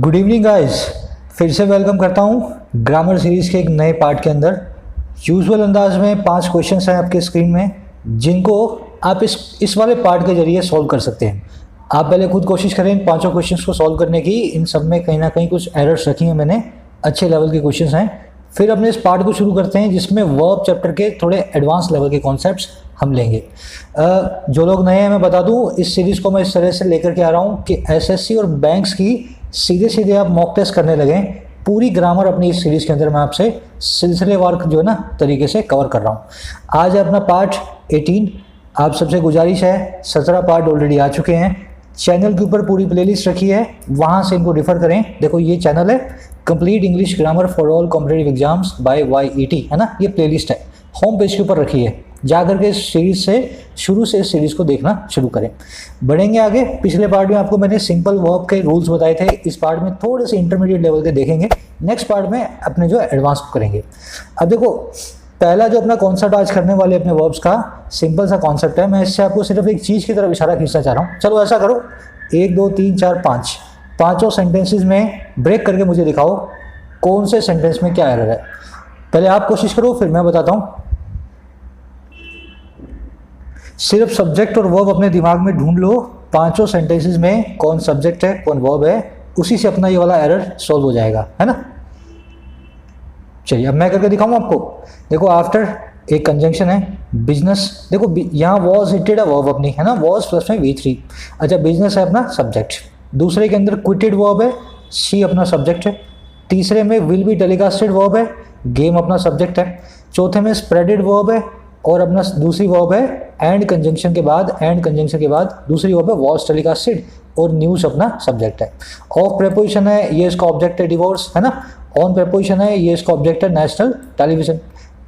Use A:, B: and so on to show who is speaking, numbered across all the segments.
A: Good evening guys, फिर से welcome करता हूँ ग्रामर सीरीज़ के एक नए पार्ट के अंदर। यूजुअल अंदाज में 5 क्वेश्चंस हैं आपके स्क्रीन में, जिनको आप इस वाले पार्ट के जरिए सॉल्व कर सकते हैं। आप पहले खुद कोशिश करें इन 5 क्वेश्चंस को सॉल्व करने की। इन सब में कहीं ना कहीं कुछ एरर्स रखी हैं मैंने, अच्छे लेवल के क्वेश्चंस हैं। फिर अपने इस पार्ट को शुरू करते हैं, जिसमें वर्ब चैप्टर के थोड़े एडवांस लेवल के कॉन्सेप्ट्स हम लेंगे। जो लोग नए हैं मैं बता दूं, इस सीरीज़ को मैं इस तरह से लेकर के आ रहा हूँ कि एसएससी और बैंक्स की सीधे सीधे आप मॉक टेस्ट करने लगें। पूरी ग्रामर अपनी इस सीरीज़ के अंदर मैं आपसे सिलसिलेवार जो है ना तरीके से कवर कर रहा हूँ। आज है अपना पार्ट 18। आप सबसे गुजारिश है, 17 पार्ट ऑलरेडी आ चुके हैं। चैनल के ऊपर पूरी प्लेलिस्ट रखी है, वहाँ से इनको रेफर करें। देखो ये चैनल है complete English grammar for all competitive exams by YET, है ना। ये प्लेलिस्ट है, होम पेज के ऊपर रखी है। जा करके इस सीरीज़ से शुरू से इस सीरीज़ को देखना शुरू करें। बढ़ेंगे आगे। पिछले पार्ट में आपको मैंने सिंपल वर्ब के रूल्स बताए थे, इस पार्ट में थोड़े से इंटरमीडिएट लेवल के देखेंगे। नेक्स्ट पार्ट में अपने जो एडवांस करेंगे। अब देखो, पहला जो अपना कॉन्सेप्ट आज करने वाले अपने वर्ब्स का सिंपल सा कॉन्सेप्ट है। मैं इससे आपको सिर्फ एक चीज़ की तरफ इशारा खींचना चाह रहा हूँ। चलो ऐसा करो, 1 2 3 4 5 पाँचों सेंटेंसेज में ब्रेक करके मुझे दिखाओ कौन से सेंटेंस में क्या एरर है। पहले आप कोशिश करो, फिर मैं बताता हूँ। सिर्फ सब्जेक्ट और वर्ब अपने दिमाग में ढूंढ लो, पांचों सेंटेंसेस में कौन सब्जेक्ट है कौन वर्ब है, उसी से अपना ये वाला एरर सॉल्व हो जाएगा, है ना। चलिए अब मैं करके दिखाऊं आपको। देखो, आफ्टर एक कंजंक्शन है बिजनेस। देखो यहाँ वॉज हिटेड है वर्ब अपनी, है ना, वॉज प्लस में V3। अच्छा, बिजनेस है अपना सब्जेक्ट। दूसरे के अंदर क्विटेड वर्ब है, सी अपना सब्जेक्ट है। तीसरे में विल बी टेलीकास्टेड वर्ब है, गेम अपना सब्जेक्ट है। चौथे में स्प्रेडेड वर्ब है और अपना दूसरी वर्ब है एंड कंजंक्शन के बाद दूसरी वर्ब है वॉज टेलीकास्टेड और न्यूज़ अपना सब्जेक्ट है। ऑफ प्रेपोजिशन है, ये इसका ऑब्जेक्ट है डिवोर्स, है ना। ऑन प्रेपोजिशन है, ये इसका ऑब्जेक्ट है नेशनल टेलीविजन।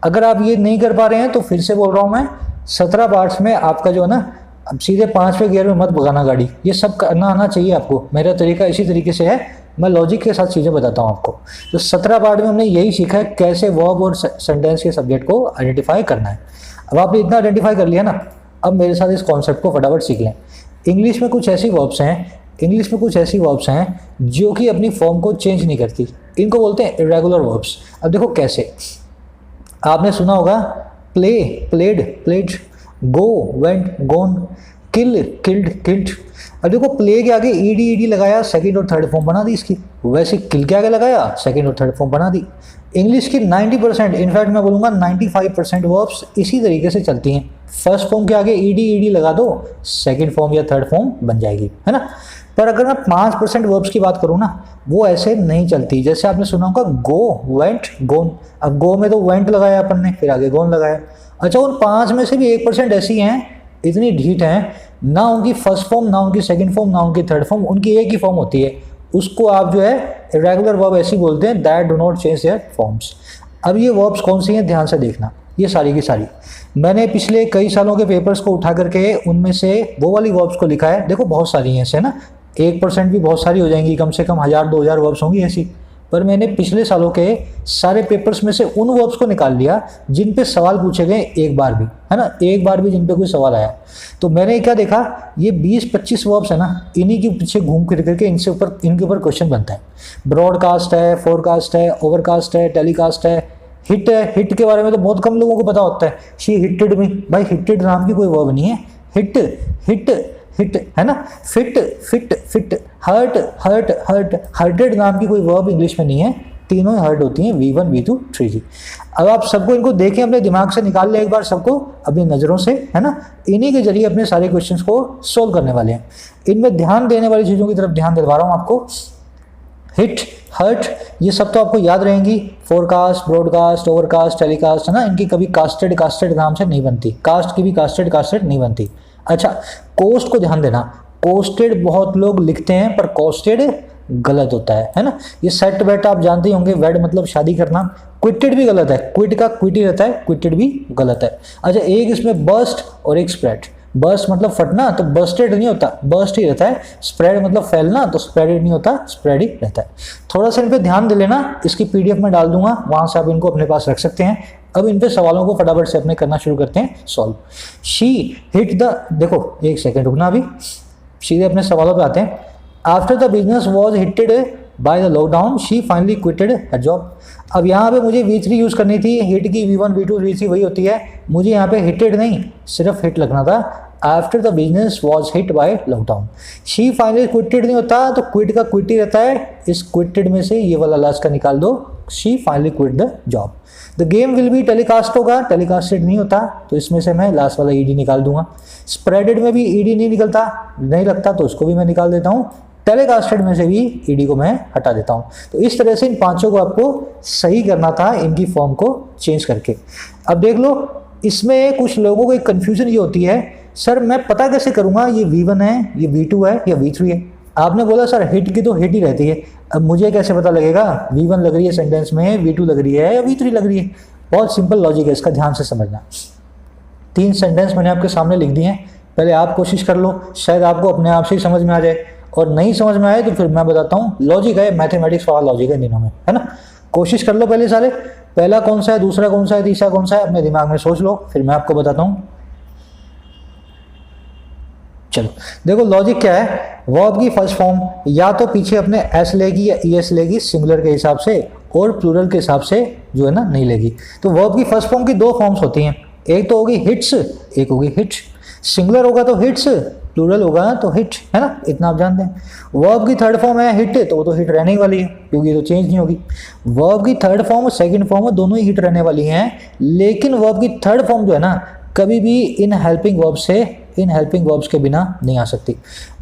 A: अगर आप ये नहीं कर पा रहे हैं तो फिर से बोल रहा हूँ मैं, 17 पार्ट्स में आपका जो है ना, अब सीधे 5वें गियर में मत भगाना गाड़ी। ये सब करना आना चाहिए आपको। मेरा तरीका इसी तरीके से है, मैं लॉजिक के साथ चीज़ें बताता हूँ आपको। तो 17 पार्ट में हमने यही सीखा है कैसे वर्ब और सेंटेंस के सब्जेक्ट को आइडेंटिफाई करना है। अब आपने इतना आइडेंटिफाई कर लिया ना, अब मेरे साथ इस कॉन्सेप्ट को फटाफट सीख लें। इंग्लिश में कुछ ऐसी वर्ब्स हैं जो कि अपनी फॉर्म को चेंज नहीं करती। इनको बोलते हैं इरेगुलर वर्ब्स। अब देखो कैसे, आपने सुना होगा प्ले, प्लेड, प्लेड, गो, वेंट, गोन, किल, किल्ड, किल्ड। अब देखो, प्ले के आगे ईडी लगाया, सेकंड और थर्ड फॉर्म बना दी इसकी। वैसे किल के आगे लगाया, सेकंड और थर्ड फॉर्म बना दी। इंग्लिश की 90%, इनफैक्ट मैं बोलूँगा 95% वर्ब्स इसी तरीके से चलती हैं। फर्स्ट फॉर्म के आगे ईडी लगा दो, सेकंड फॉर्म या थर्ड फॉर्म बन जाएगी, है ना। पर अगर मैं 5% वर्ब्स की बात करूँ ना, वो ऐसे नहीं चलती। जैसे आपने सुना होगा गो, वेंट, गोन। अब गो में तो वेंट लगाया अपन ने, फिर आगे गोन लगाया। अच्छा, उन 5 में से भी 1% ऐसी हैं, इतनी ढीठ हैं, ना उनकी फर्स्ट फॉर्म, ना उनकी सेकंड फॉर्म, ना उनकी थर्ड फॉर्म, उनकी एक ही फॉर्म होती है। उसको आप जो है इरेगुलर वर्ब ऐसी बोलते हैं, that do not change their forms. अब ये वर्ब्स कौन सी हैं, ध्यान से देखना। ये सारी की सारी मैंने पिछले कई सालों के पेपर्स को उठा करके उनमें से वो वाली वर्ब्स को लिखा है। देखो बहुत सारी हैं ऐसे ना, 1% भी बहुत सारी हो जाएंगी, कम से कम 1000-2000 वर्ब्स होंगी ऐसी। पर मैंने पिछले सालों के सारे पेपर्स में से उन वर्ब्स को निकाल लिया जिन पे सवाल पूछे गए एक बार भी, है ना, एक बार भी जिन पे कोई सवाल आया। तो मैंने क्या देखा, ये 20-25 वर्ब्स है ना, इन्हीं के पीछे घूम फिर करके इनके ऊपर क्वेश्चन बनता है। ब्रॉडकास्ट है, फोरकास्ट है, ओवरकास्ट है, टेलीकास्ट है, हिट है। हिट के बारे में तो बहुत कम लोगों को पता होता है। शी हिटेड मी, भाई हिटेड नाम की कोई वर्ब नहीं है। हिट, हिट, हिट, है ना। Fit, fit, fit, hurt, hurt, hurt, hurted नाम की कोई वर्ब इंग्लिश में नहीं है। तीनों हर्ट होती हैं, V1, V2, 3G। अब आप सबको इनको देखें, अपने दिमाग से निकाल लें एक बार सबको अपनी नज़रों से, है ना। इन्हीं के जरिए अपने सारे क्वेश्चंस को सोल्व करने वाले हैं। इनमें ध्यान देने वाली चीज़ों की तरफ ध्यान दिलवा रहा हूँ आपको। हिट, हर्ट, ये सब तो आपको याद रहेंगी। फोरकास्ट, ब्रॉडकास्ट, ओवरकास्ट, टेलीकास्ट, है ना। इनकी कभी कास्टेड नाम से नहीं बनती। कास्ट की भी कास्टेड नहीं बनती। अच्छा, कोस्ट को ध्यान देना। कोस्टेड बहुत लोग लिखते हैं, पर कोस्टेड गलत होता है ना। ये सेट बेट आप जानते ही होंगे, वेड मतलब शादी करना। क्विटेड भी गलत है, क्विट का क्विट ही रहता है, क्विटेड भी गलत है। अच्छा, एक इसमें बर्स्ट और एक स्प्रेड। बर्स्ट मतलब फटना, तो बर्स्टेड नहीं होता, बर्स्ट ही रहता है। स्प्रेड मतलब फैलना, तो स्प्रेडेड नहीं होता, स्प्रेड ही रहता है। थोड़ा सा इन पे ध्यान दे लेना। इसकी PDF में डाल दूंगा, वहां से आप इनको अपने पास रख सकते हैं। अब इन पे सवालों को फटाफट से अपने करना शुरू करते हैं सॉल्व। शी हिट द, देखो एक सेकेंड रुकना, अभी सीधे अपने सवालों पे आते हैं। After the business was hitted by the lockdown she finally quitted her job. अब यहाँ पे मुझे V3 यूज़ करनी थी, हिट की V1 V2 V3 वही होती है, मुझे यहाँ पे हिटेड नहीं सिर्फ हिट लगना था। After the business was hit by lockdown, she finally quitted नहीं होता तो क्विट का क्विट ही रहता है, इस क्विटेड में से ये वाला लास्ट का निकाल दो, she finally quit the job. The game will be telecast होगा, टेलीकास्टेड नहीं होता तो इसमें से मैं लास्ट वाला ईडी निकाल दूंगा। स्प्रेडेड में भी ईडी नहीं निकलता, नहीं लगता तो उसको भी मैं निकाल देता हूँ। टेलीकास्टेड में से भी ईडी को मैं हटा देता हूँ। तो इस तरह से इन पांचों को आपको सही करना था, इनकी फॉर्म को चेंज करके। अब देख लो, इसमें कुछ लोगों को एक कन्फ्यूजन ये होती है, सर मैं पता कैसे करूँगा ये V1 है, ये V2 है या V3 है। आपने बोला सर हिट की तो हिट ही रहती है, अब मुझे कैसे पता लगेगा V1 लग रही है सेंटेंस में, V2 लग रही है या V3 लग रही है। बहुत सिंपल लॉजिक है, इसका ध्यान से समझना। 3 सेंटेंस मैंने आपके सामने लिख दिए हैं, पहले आप कोशिश कर लो, शायद आपको अपने आप से ही समझ में आ जाए, और नहीं समझ में आए तो फिर मैं बताता हूँ। लॉजिक है, मैथमेटिक्स वाला लॉजिक है दिनों में, है ना। कोशिश कर लो पहले सारे, पहला कौन सा है, दूसरा कौन सा है, तीसरा कौन सा है, अपने दिमाग में सोच लो, फिर मैं आपको बताता हूँ। चलो देखो लॉजिक क्या है, वर्ब की फर्स्ट फॉर्म या तो पीछे अपने एस लेगी या ईएस लेगी सिंगुलर के हिसाब से, और प्लूरल के हिसाब से जो है ना नहीं लेगी। तो वर्ब की फर्स्ट फॉर्म की 2 फॉर्म्स होती हैं, एक तो होगी हिट्स, एक होगी हिट। सिंगुलर होगा तो हिट्स, प्लूरल होगा तो हिट, है ना, इतना आप जानते हैं। वर्ब की थर्ड फॉर्म है हिट, तो वो तो हिट रहने ही वाली है क्योंकि ये तो चेंज नहीं होगी। वर्ब की थर्ड फॉर्म और सेकंड फॉर्म दोनों ही हिट रहने वाली हैं, लेकिन वर्ब की थर्ड फॉर्म जो है ना कभी भी इन हेल्पिंग वर्ब्स के बिना नहीं आ सकती।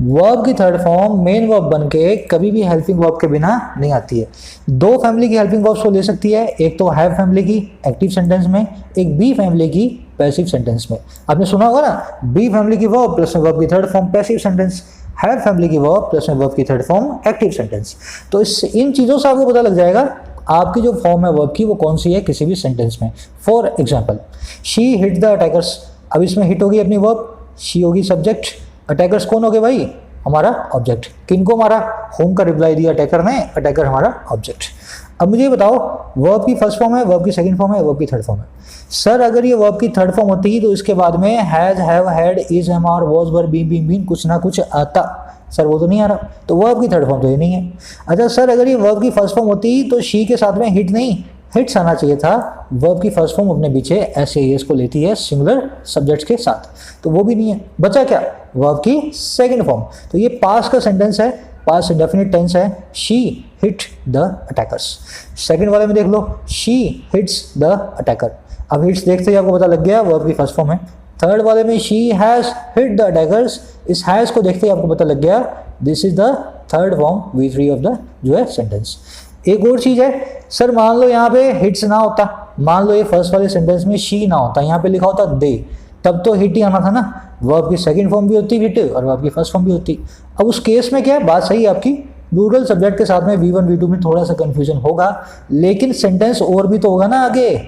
A: वर्ब की थर्ड फॉर्म मेन वर्ब बन के कभी भी हेल्पिंग वर्ब के बिना नहीं आती है। 2 फैमिली की हेल्पिंग वर्ब्स को ले सकती है, एक तो हैव फैमिली की एक्टिव सेंटेंस में, एक बी फैमिली की पैसिव सेंटेंस में। आपने सुना होगा ना, बी फैमिली की वर्ब प्लस में वर्ब की third form passive sentence, have family की वर्ब प्लस में वर्ब की थर्ड फॉर्म एक्टिव सेंटेंस। तो इन चीज़ों से आपको पता लग जाएगा आपकी जो फॉर्म है वर्ब की वो कौन सी है किसी भी सेंटेंस में। For example, she hit the attackers, अब इसमें हिट होगी अपनी वर्ब, शी होगी सब्जेक्ट, अटैकर्स कौन हो गए भाई, हमारा ऑब्जेक्ट। किनको मारा, होम का रिप्लाई दिया अटैकर ने, अटैकर हमारा ऑब्जेक्ट। अब मुझे बताओ वर्ब की फर्स्ट फॉर्म है, वर्ब की सेकंड फॉर्म है, वर्ब की थर्ड फॉर्म है। सर अगर ये वर्ब की थर्ड फॉर्म होती तो इसके बाद में has, have, had, is, am, are, was, were, been कुछ ना कुछ आता। सर वो तो नहीं आ रहा, तो वर्ब की थर्ड फॉर्म तो ये नहीं है। अच्छा सर अगर ये वर्ब की फर्स्ट फॉर्म होती तो शी के साथ में हिट नहीं, हिट्स आना चाहिए था। वर्ब की फर्स्ट फॉर्म अपने पीछे एस ए एस को लेती है सिंगुलर सब्जेक्ट्स के साथ, तो वो भी नहीं है। बचा क्या, वर्ब की सेकंड फॉर्म। तो ये पास्ट का सेंटेंस है, पास्ट इंडेफिनिट टेंस है, she hit the attackers. Second वाले में देख लो, शी हिट्स द अटैकर। अब हिट्स देखते ही आपको पता लग गया वर्ब की फर्स्ट फॉर्म है। थर्ड वाले में she has hit the attackers, इस हैज को देखते ही आपको पता लग गया this is the third form V3 of the जो है सेंटेंस। एक और चीज है, सर मान लो यहाँ पे हिट्स ना होता, मान लो ये फर्स्ट वाले सेंटेंस में शी ना होता, यहाँ पे लिखा होता दे, तब तो हिट ही आना था ना। वर्ब की सेकंड फॉर्म भी होती हिट और वर्ब की फर्स्ट फॉर्म भी होती। अब उस केस में क्या है, बात सही है आपकी, प्लूरल सब्जेक्ट के साथ में V1 V2 में थोड़ा सा कंफ्यूजन होगा, लेकिन सेंटेंस और भी तो होगा ना आगे,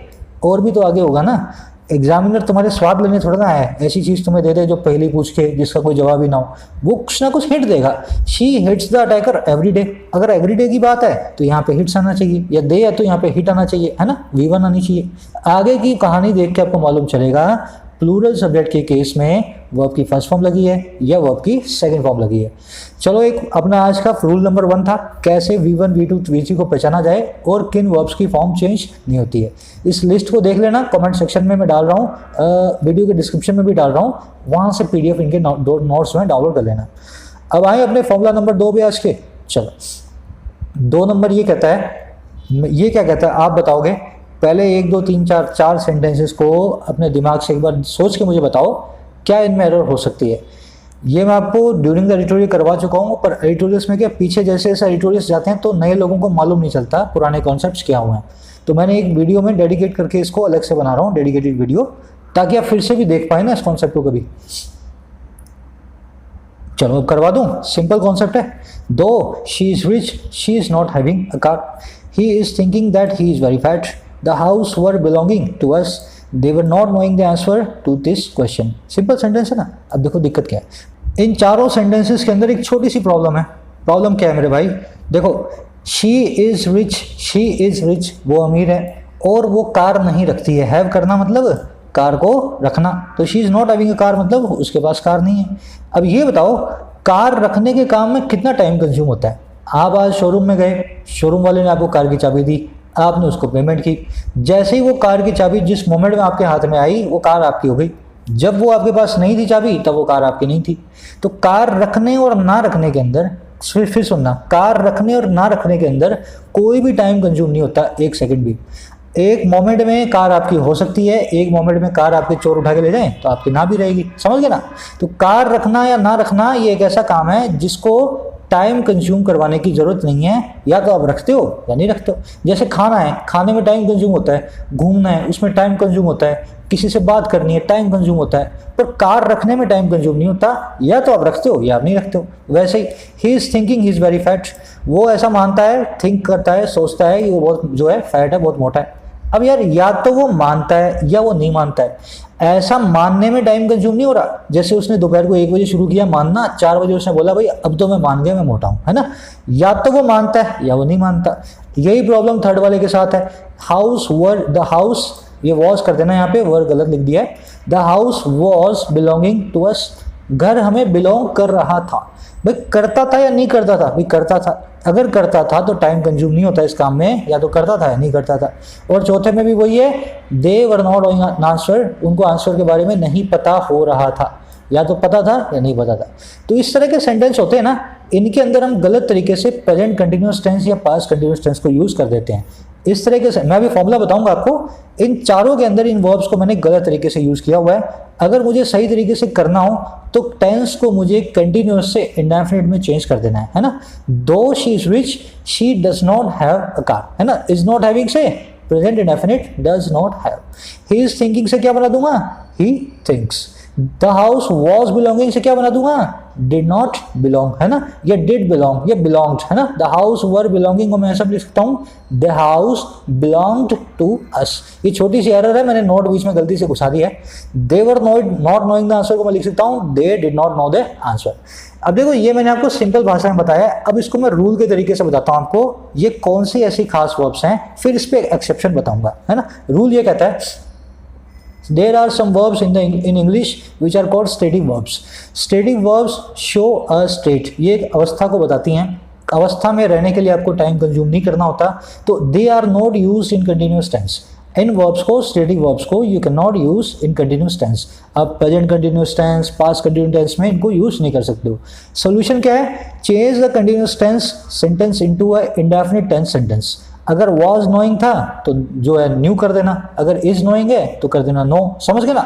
A: और भी तो आगे होगा ना। एग्जामिनर तुम्हारे स्वाद लेने थोड़ा ना है, ऐसी चीज तुम्हें दे दे जो पहले पूछ के जिसका कोई जवाब ही ना हो, वो कुछ ना कुछ हिंट देगा। She hits the attacker every day, अगर एवरी डे की बात है तो यहाँ पे हिट्स आना चाहिए, या दे है तो यहाँ पे हिट आना चाहिए, है ना, V1 आनी चाहिए। आगे की कहानी देख के आपको मालूम चलेगा प्लूरल सब्जेक्ट के केस में वर्ब की फर्स्ट फॉर्म लगी है या वर्ब की सेकंड फॉर्म लगी है। चलो एक अपना आज का रूल नंबर 1 था, कैसे V1 V2 V3 को पहचाना जाए और किन वर्ब्स की फॉर्म चेंज नहीं होती है। इस लिस्ट को देख लेना, कमेंट सेक्शन में मैं डाल रहा हूँ, वीडियो के डिस्क्रिप्शन में भी डाल रहा हूँ, वहाँ से PDF इनके नोट्स में डाउनलोड कर लेना। अब आए अपने फॉर्मूला नंबर 2 पे आज के। चलो 2 नंबर ये कहता है, ये क्या कहता है आप बताओगे। पहले 1 2 3 4 सेंटेंसेस को अपने दिमाग से एक बार सोच के मुझे बताओ क्या इनमें एरर हो सकती है। ये मैं आपको ड्यूरिंग द एडिटोरियल करवा चुका हूँ, पर एडिटोरियल्स में क्या पीछे जैसे जैसे एडिटोरियल्स जाते हैं तो नए लोगों को मालूम नहीं चलता पुराने कॉन्सेप्ट्स क्या हुए हैं। तो मैंने एक वीडियो में डेडिकेट करके इसको अलग से बना रहा हूँ, डेडिकेटेड वीडियो, ताकि आप फिर से भी देख पाए ना इस कॉन्सेप्ट को कभी। चलो अब करवा दूँ, सिंपल कॉन्सेप्ट है। दो she is rich she is not having a car, he is thinking that he is very fat, the house were belonging to us, they were not knowing the answer to this question। Simple sentence है ना। अब देखो दिक्कत क्या है, इन चारों sentences के अंदर एक छोटी सी प्रॉब्लम है। प्रॉब्लम क्या है मेरे भाई, देखो she is rich, वो अमीर है और वो कार नहीं रखती है। हैव करना मतलब कार को रखना, तो she is not having a car मतलब उसके पास कार नहीं है। अब ये बताओ कार रखने के काम में कितना टाइम कंज्यूम होता है। आप आज शोरूम में गए, शोरूम वाले ने आपको कार की चाबी दी, आपने उसको पेमेंट की, जैसे ही वो कार की चाबी जिस मोमेंट में आपके हाथ में आई वो कार आपकी हो गई। जब वो आपके पास नहीं थी चाबी तब वो कार आपकी नहीं थी। तो कार रखने और ना रखने के अंदर, फिर सुनना, कार रखने और ना रखने के अंदर कोई भी टाइम कंज्यूम नहीं होता, एक सेकंड भी। एक मोमेंट में कार आपकी हो सकती है, एक मोमेंट में कार आपके चोर उठा के ले जाएं तो आपकी ना भी रहेगी, समझ गए ना। तो कार रखना या ना रखना ये एक ऐसा काम है जिसको टाइम कंज्यूम करवाने की जरूरत नहीं है, या तो आप रखते हो या नहीं रखते हो। जैसे खाना है, खाने में टाइम कंज्यूम होता है, घूमना है उसमें टाइम कंज्यूम होता है, किसी से बात करनी है टाइम कंज्यूम होता है, पर कार रखने में टाइम कंज्यूम नहीं होता, या तो आप रखते हो या आप नहीं रखते हो। वैसे ही is thinking he is very fat, वो ऐसा मानता है, थिंक करता है, सोचता है कि वो बहुत जो है फैट है, बहुत मोटा है। अब यार या तो वो मानता है या वो नहीं मानता है, ऐसा मानने में टाइम कंज्यूम नहीं हो रहा। जैसे उसने दोपहर को 1 बजे शुरू किया मानना, 4 बजे उसने बोला भाई अब तो मैं मान गया, मैं मोटा हूं, है ना। या तो वो मानता है या वो नहीं मानता। यही प्रॉब्लम थर्ड वाले के साथ है। हाउस वर, द हाउस, ये वॉज कर देना, यहाँ पे वर गलत लिख दिया है। The house was belonging to us, घर हमें बिलोंग कर रहा था। भाई करता था या नहीं करता था? भाई करता था। अगर करता था तो टाइम कंज्यूम नहीं होता इस काम में, या तो करता था या नहीं करता था। और चौथे में भी वही है, they were not knowing answer, उनको आंसर के बारे में नहीं पता हो रहा था, या तो पता था या नहीं पता था। तो इस तरह के सेंटेंस होते हैं ना, इनके अंदर हम गलत तरीके से प्रेजेंट कंटिन्यूअस टेंस या पास्ट कंटिन्यूअस टेंस को यूज कर देते हैं। इस तरीके से मैं भी फॉर्मूला बताऊंगा आपको, इन चारों के अंदर इन वर्ब्स को मैंने गलत तरीके से यूज किया हुआ है। अगर मुझे सही तरीके से करना हो तो टेंस को मुझे कंटिन्यूअस से इंडेफिनिट में चेंज कर देना है ना। दो she is rich, she does not have a car, है ना। इज नॉट हैविंग से present indefinite does not have. He is thinking से क्या बना दूंगा? He thinks. The house was belonging से क्या बना दूंगा? डिड नॉट बिलोंग, है ना। ये डिड बिलोंग, ये बिलोंग्ड, है ना। द हाउस वर बिलोंगिंग को मैं ऐसा लिख सकता हूँ, the house belonged to us. ये छोटी सी एरर है, मैंने नोट बीच में गलती से घुसा दिया है। They were not knowing the answer को मैं लिख सकता हूँ, they did not know the answer. अब देखो ये मैंने आपको सिंपल भाषा में बताया, अब इसको मैं रूल के तरीके से बताता हूँ आपको ये कौन सी ऐसी खास वर्ब्स हैं, फिर इस पे एक्सेप्शन बताऊंगा, है ना। रूल ये कहता है, there are some verbs in English which are called static verbs. Static verbs show a state, ये एक अवस्था को बताती हैं। अवस्था में रहने के लिए आपको टाइम कंज्यूम नहीं करना होता, तो they are not used in continuous tense. इन वर्ब्स को, स्टेटिक वर्ब्स को you can not use in continuous tense. आप present continuous tense, past continuous tense में इनको यूज नहीं कर सकते हो। सोल्यूशन क्या है? Change the continuous tense sentence into a indefinite tense sentence. अगर वॉज नोइंग था तो जो है न्यू कर देना, अगर इज नोइंग है तो कर देना नो, समझ गए ना।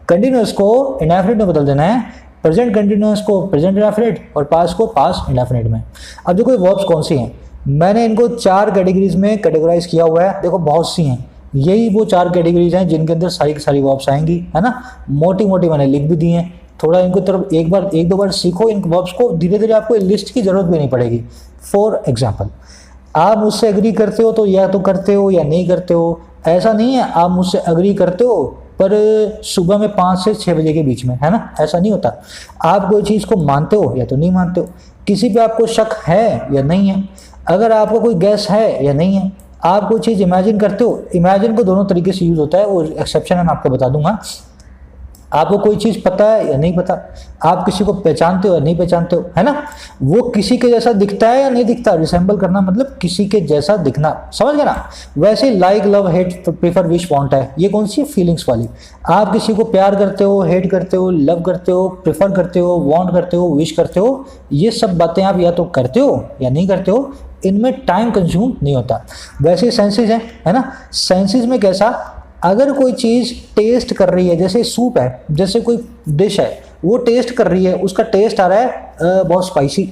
A: कंटिन्यूस को इंडेफिनिट में बदल देना है, प्रेजेंट कंटिन्यूस को प्रेजेंट इंडेफिनिट और पास्ट को पास्ट इंडेफिनिट में। अब देखो ये वर्ब्स कौन सी हैं, मैंने इनको 4 कैटेगरीज में कैटेगराइज किया हुआ है। देखो बहुत सी हैं, यही वो 4 कैटेगरीज हैं जिनके अंदर सारी की सारी वर्ब्स आएंगी, है ना। मोटी मोटी मैंने लिख भी दी हैं, थोड़ा इनको तरफ एक दो बार सीखो इन वर्ब्स को, धीरे धीरे आपको लिस्ट की जरूरत भी नहीं पड़ेगी। फॉर एग्जाम्पल, आप मुझसे एग्री करते हो तो या तो करते हो या नहीं करते हो। ऐसा नहीं है आप मुझसे एग्री करते हो पर सुबह में 5 से 6 बजे के बीच में, है ना, ऐसा नहीं होता। आप कोई चीज़ को मानते हो या तो नहीं मानते हो, किसी पे आपको शक है या नहीं है, अगर आपको कोई गैस है या नहीं है, आप कोई चीज़ इमेजिन करते हो। इमेजिन को दोनों तरीके से यूज़ होता है, वो एक्सेप्शन है मैं आपको बता दूंगा। आपको कोई चीज़ पता है या नहीं पता, आप किसी को पहचानते हो या नहीं पहचानते हो, है ना। वो किसी के जैसा दिखता है या नहीं दिखता, रिसेंबल करना मतलब किसी के जैसा दिखना, समझ गए ना। वैसे like, love, hate, prefer, wish, want है, ये कौन सी फीलिंग्स वाली। आप किसी को प्यार करते हो, हेट करते हो, लव करते हो, प्रेफर करते हो, वांट करते हो, विश करते हो, ये सब बातें आप या तो करते हो या नहीं करते हो, इनमें टाइम कंज्यूम नहीं होता। वैसे सेंसेस है ना। सेंसेस में कैसा, अगर कोई चीज़ टेस्ट कर रही है, जैसे सूप है, जैसे कोई डिश है वो टेस्ट कर रही है, उसका टेस्ट आ रहा है बहुत स्पाइसी,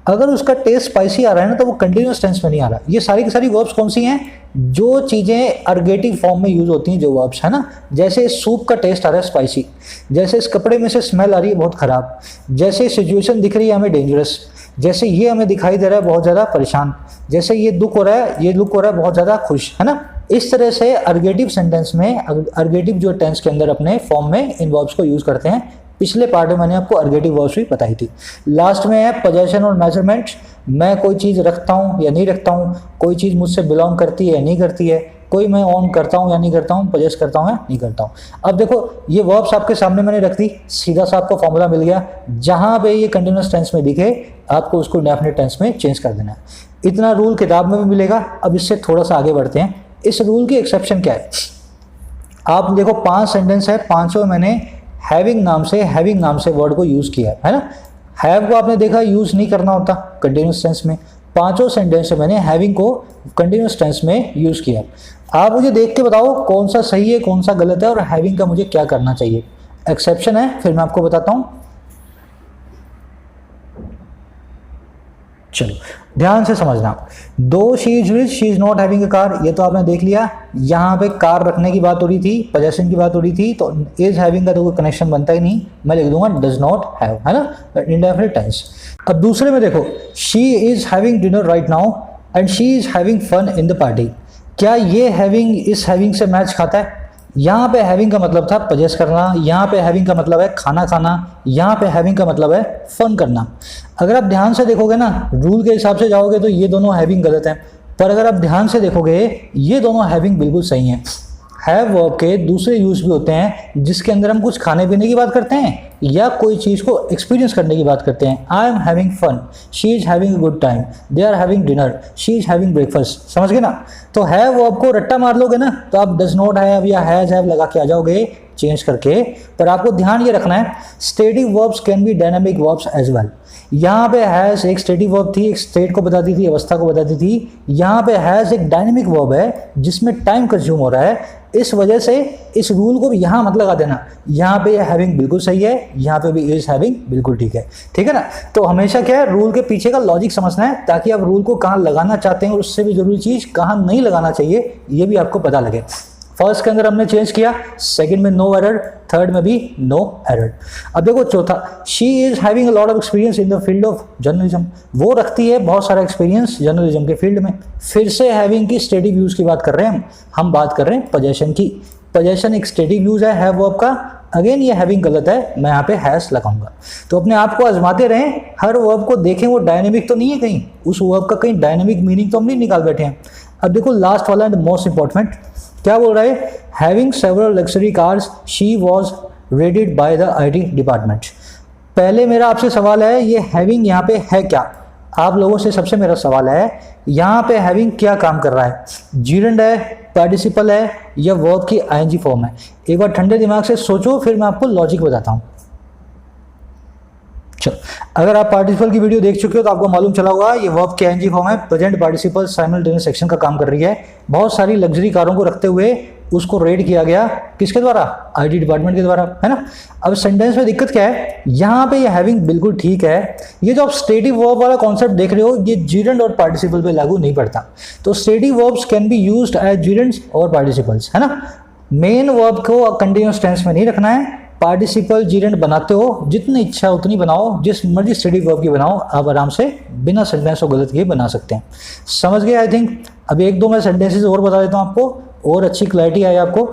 A: अगर उसका टेस्ट स्पाइसी आ रहा है ना तो वो कंटिन्यूस टेंस में नहीं आ रहा। ये सारी की सारी वर्ब्स कौन सी हैं, जो चीज़ें अर्गेटिव फॉर्म में यूज होती हैं, जो वर्ब्स है ना। जैसे सूप का टेस्ट आ रहा है स्पाइसी, जैसे इस कपड़े में से स्मेल आ रही है बहुत ख़राब, जैसे सिचुएशन दिख रही है हमें डेंजरस, जैसे ये हमें दिखाई दे रहा है बहुत ज़्यादा परेशान, जैसे ये दुख हो रहा है, ये लुक हो रहा है बहुत ज़्यादा खुश, है ना। इस तरह से अर्गेटिव सेंटेंस में, अर्गेटिव जो टेंस के अंदर अपने फॉर्म में इन वर्ब्स को यूज करते हैं। पिछले पार्ट में मैंने आपको अर्गेटिव वर्ब्स भी बताई थी। लास्ट में है पोजेशन और मेजरमेंट, मैं कोई चीज़ रखता हूँ या नहीं रखता हूँ, कोई चीज़ मुझसे बिलोंग करती है या नहीं करती है, कोई मैं ऑन करता हूँ या नहीं करता हूँ, पोजेस करता हूँ या नहीं करता हूँ। अब देखो ये वर्ब्स आपके सामने मैंने रख दी, सीधा सा आपको फॉर्मूला मिल गया, जहाँ पे ये कंटिन्यूस टेंस में दिखे आपको उसको इंडेफिनिट टेंस में चेंज कर देना है। इतना रूल किताब में भी मिलेगा। अब इससे थोड़ा सा आगे बढ़ते हैं। इस रूल की एक्सेप्शन क्या है? आप देखो 5 सेंटेंस है, 5 मैंने हैविंग नाम से वर्ड को यूज़ किया है ना। हैव को आपने देखा यूज़ नहीं करना होता कंटिन्यूस टेंस में। 5 सेंटेंस से मैंने हैविंग को कंटिन्यूस टेंस में यूज़ किया। आप मुझे देख के बताओ कौन सा सही है कौन सा गलत है और हैविंग का मुझे क्या करना चाहिए। एक्सेप्शन है, फिर मैं आपको बताता हूँ। चलो ध्यान से समझना। दो she is rich she is not having a car, ये तो आपने देख लिया। यहाँ पे कार रखने की बात हो रही थी, पोजेशन की बात हो रही थी, तो इज हैविंग का तो कोई कनेक्शन बनता ही नहीं। मैं लिख दूंगा डज नॉट हैव, है ना, इंडेफिनिट टेंस। अब दूसरे में देखो, she is having dinner right now and she is having fun in the party. क्या ये हैविंग इस हैविंग से मैच खाता है? यहाँ पे हैविंग का मतलब था पजेस करना, यहाँ पे हैविंग का मतलब है खाना खाना, यहाँ पे हैविंग का मतलब है फन करना। अगर आप ध्यान से देखोगे ना, रूल के हिसाब से जाओगे तो ये दोनों हैविंग गलत हैं, पर अगर आप ध्यान से देखोगे ये दोनों हैविंग बिल्कुल सही हैं। हैव वर्ब के दूसरे यूज भी होते हैं जिसके अंदर हम कुछ खाने पीने की बात करते हैं या कोई चीज़ को एक्सपीरियंस करने की बात करते हैं। I am having fun, she is having a good time, they are having dinner, she is having breakfast. समझ गए ना? तो हैव वर्ब को रट्टा मार लोगे ना तो आप डज नॉट हैव या हैज हैव लगा के आ जाओगे चेंज करके। पर आपको ध्यान ये रखना है, static verbs can be dynamic verbs as well. यहाँ पे हैज एक स्टेटिक वर्ब थी, एक स्टेट को बताती थी, अवस्था को बताती थी। यहाँ पे हैज एक डायनेमिक वर्ब है जिसमें टाइम कंज्यूम हो रहा है। इस वजह से इस रूल को भी यहाँ मत लगा देना। यहाँ पे हैविंग बिल्कुल सही है, यहाँ पे भी इज हैविंग बिल्कुल ठीक है। ठीक है ना? तो हमेशा क्या है, रूल के पीछे का लॉजिक समझना है ताकि आप रूल को कहाँ लगाना चाहते हैं और उससे भी जरूरी चीज़ कहाँ नहीं लगाना चाहिए ये भी आपको पता लगे। फर्स्ट के अंदर हमने चेंज किया, सेकंड में नो एरर, थर्ड में भी नो एरर। अब देखो चौथा, she is having a lot of experience in the field of journalism. वो रखती है बहुत सारा एक्सपीरियंस जर्नलिज्म के फील्ड में। फिर से हैविंग की स्टेटिक यूज की बात कर रहे हैं हम बात कर रहे हैं पोजेशन की। पोजेशन एक स्टेटिक यूज है हैव वर्ब का। अगेन ये हैविंग गलत है, मैं यहाँ पे हैज लगाऊंगा। तो अपने आप को आजमाते रहें, हर वर्ब को देखें वो डायनेमिक तो नहीं है, कहीं उस वर्ब का कहीं डायनेमिक मीनिंग तो हम नहीं निकाल बैठे हैं। अब देखो लास्ट वाला एंड मोस्ट इंपॉर्टेंट क्या बोल रहा है, having several luxury cars she was raided by the IT department. पहले मेरा आपसे सवाल है, ये हैविंग यहाँ पे है क्या? आप लोगों से सबसे मेरा सवाल है, यहाँ पे हैविंग क्या काम कर रहा है? जीरेंड है, पार्टिसिपल है या वर्ब की ING फॉर्म है? एक बार ठंडे दिमाग से सोचो, फिर मैं आपको लॉजिक बताता हूँ। चलो, अगर आप पार्टिसिपल की वीडियो देख चुके हो तो आपको मालूम चला होगा ये वर्ब की ING फॉर्म है, प्रेजेंट पार्टिसिपल साइमल्टेनियस सेक्शन का काम कर रही है। बहुत सारी लग्जरी कारों को रखते हुए उसको रेड किया गया, किसके द्वारा? IT डिपार्टमेंट के द्वारा, है ना। अब सेंटेंस में दिक्कत क्या है, यहाँ पे ये हैविंग बिल्कुल ठीक है। ये जो आप स्टेटिव वर्ब वाला कॉन्सेप्ट देख रहे हो ये जीरेंड और पार्टिसिपल पे लागू नहीं पड़ता। तो stative verbs can be used as gerunds और पार्टिसिपल्स, है ना। मेन वर्ब को कंटिन्यूअस टेंस में नहीं रखना है। पार्टिसिपल जीरेंड बनाते हो, जितनी इच्छा उतनी बनाओ, जिस मर्जी स्टेटिव वर्ब की बनाओ, आप आराम से बिना सेंटेंस को गलत किए बना सकते हैं। समझ गए आई थिंक। अब एक दो मैं सेंटेंसेस और बता देता हूँ आपको और अच्छी क्लैरिटी आए आपको।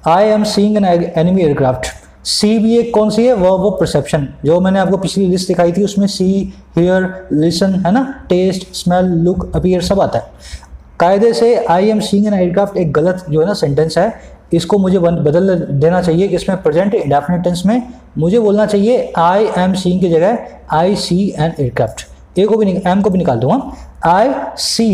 A: I am seeing an enemy aircraft. See भी एक कौन सी है? Verb of perception. जो मैंने आपको पिछली लिस्ट दिखाई थी उसमें सी, हियर, लिसन, है ना, टेस्ट, स्मेल, लुक, अपीयर सब आता है। कायदे से आई एम सीइंग एन एयरक्राफ्ट एक गलत जो है ना सेंटेंस है, इसको मुझे बदल देना चाहिए कि इसमें प्रेजेंट इंडेफिनिट टेंस में मुझे बोलना चाहिए आई एम सीइंग की जगह I see an aircraft. Am को भी निकाल दूंगा, I see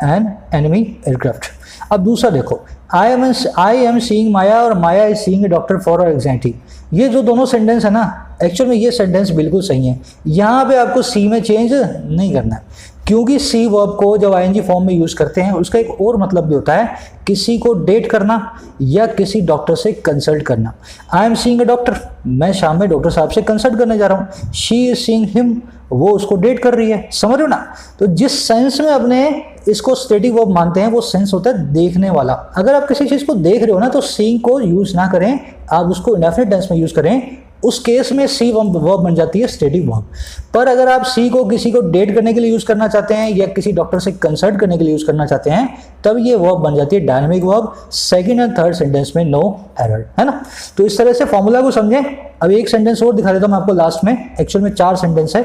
A: an enemy aircraft. अब दूसरा देखो, आई एम सीइंग माया और Maya is seeing a doctor for anxiety. ये जो दोनों सेंटेंस है ना, एक्चुअल में ये सेंटेंस बिल्कुल सही है। यहाँ पे आपको सी में चेंज नहीं करना है क्योंकि सी वर्ब को जब ING फॉर्म में यूज़ करते हैं उसका एक और मतलब भी होता है, किसी को डेट करना या किसी डॉक्टर से कंसल्ट करना। आई एम सीइंग अ डॉक्टर, मैं शाम में डॉक्टर साहब से कंसल्ट करने जा रहा हूँ। शी इज सीइंग हिम, वो उसको डेट कर रही है। समझ रहे हो ना? तो जिस सेंस में अपने इसको स्टेटिक वर्ब मानते हैं वो सेंस होता है देखने वाला। अगर आप किसी चीज़ को देख रहे हो ना तो सीइंग को यूज़ ना करें, आप उसको इंडेफिनिट टेंस में यूज़ करें। उस केस में सी वर्ब बन जाती है स्टेटिक वर्ब। पर अगर आप सी को किसी को डेट करने के लिए यूज करना चाहते हैं या किसी डॉक्टर से कंसल्ट करने के लिए यूज करना चाहते हैं तब ये वर्ब बन जाती है dynamic verb. Second and third sentence में नो एरर, है ना। तो इस तरह से फॉर्मूला को समझें। अब एक सेंटेंस और दिखा देता हूं मैं आपको लास्ट में। एक्चुअल में 4 सेंटेंस है।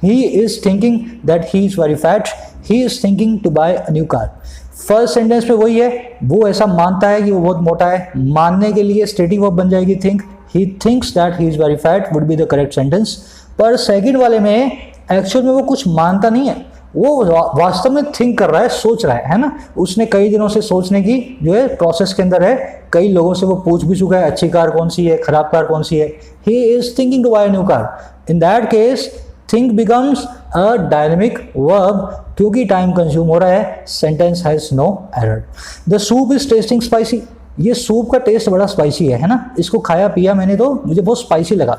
A: He is thinking that he is very fat, he is thinking to buy a new car. First sentence में वही है, वो ऐसा मानता है कि वो बहुत मोटा है। मानने के लिए स्टेटिक वर्ब बन जाएगी think. He thinks that he is very fat would be the correct sentence। पर सेकंड वाले में एक्चुअल में वो कुछ मानता नहीं है, वो वास्तव में थिंक कर रहा है, सोच रहा है ना। उसने कई दिनों से सोचने की जो है प्रोसेस के अंदर है, कई लोगों से वो पूछ भी चुका है अच्छी कार कौन सी है, खराब कार कौन सी है। He is thinking to buy a new car. In that case think becomes a dynamic verb, क्योंकि टाइम कंज्यूम हो रहा है, sentence has no error. The soup is tasting spicy. ये सूप का टेस्ट बड़ा स्पाइसी है ना, इसको खाया पिया मैंने तो मुझे बहुत स्पाइसी लगा।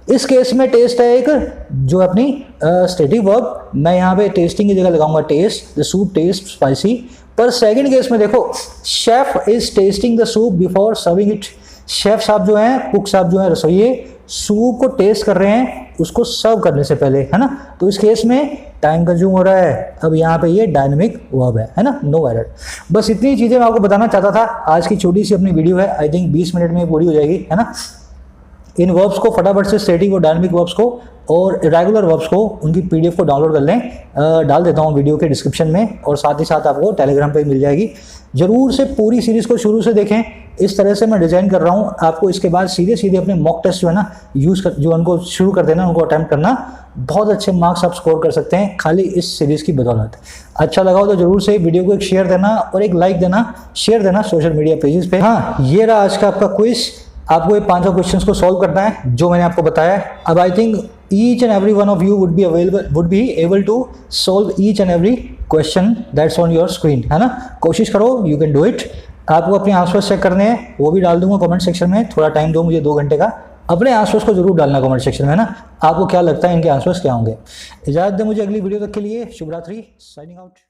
A: इस केस में टेस्ट है एक जो अपनी स्टेटिक वर्ब, मैं यहाँ पे टेस्टिंग की जगह लगाऊंगा taste, the soup taste spicy. पर सेकंड केस में देखो, chef is tasting the soup before serving it. Chef साहब जो हैं, कुक साहब जो हैं, रसोइये सूप को टेस्ट कर रहे हैं उसको सर्व करने से पहले, है ना। तो इस केस में टाइम कंज्यूम हो रहा है, अब यहाँ पे ये डायनेमिक वर्ब है ना, नो एरर। बस इतनी चीज़ें मैं आपको बताना चाहता था। आज की छोटी सी अपनी वीडियो है, आई थिंक 20 मिनट में पूरी हो जाएगी, है ना। इन वर्ब्स को फटाफट से स्टैटिक और डायनामिक वर्ब्स को और इरेगुलर वर्ब्स को उनकी पीडीएफ को डाउनलोड कर लें, डाल देता हूँ वीडियो के डिस्क्रिप्शन में, और साथ ही साथ आपको टेलीग्राम पे मिल जाएगी। ज़रूर से पूरी सीरीज़ को शुरू से देखें, इस तरह से मैं डिज़ाइन कर रहा हूँ आपको। इसके बाद सीधे सीधे अपने मॉक टेस्ट जो है ना जो उनको शुरू कर देना, उनको अटैम्प्ट करना, बहुत अच्छे मार्क्स आप स्कोर कर सकते हैं खाली इस सीरीज़ की बदौलत। अच्छा लगा हो तो जरूर से वीडियो को एक शेयर देना और एक लाइक देना, शेयर देना सोशल मीडिया पेजेस पे। हाँ, ये रहा आज का आपका क्विज। आपको ये 5 क्वेश्चंस को सॉल्व करना है जो मैंने आपको बताया है। अब I think each and every one of you would be able to solve each and every question that's on your screen, है ना। कोशिश करो, यू कैन डू इट। आपको अपने आंसर्स चेक करने हैं, वो भी डाल दूंगा कमेंट सेक्शन में। थोड़ा टाइम दो मुझे, 2 घंटे का। अपने आंसर्स को जरूर डालना कमेंट सेक्शन में, है ना। आपको क्या लगता है इनके आंसर्स क्या होंगे। इजाज़त दें मुझे अगली वीडियो तक के लिए। शुभ रात्रि, साइनिंग आउट।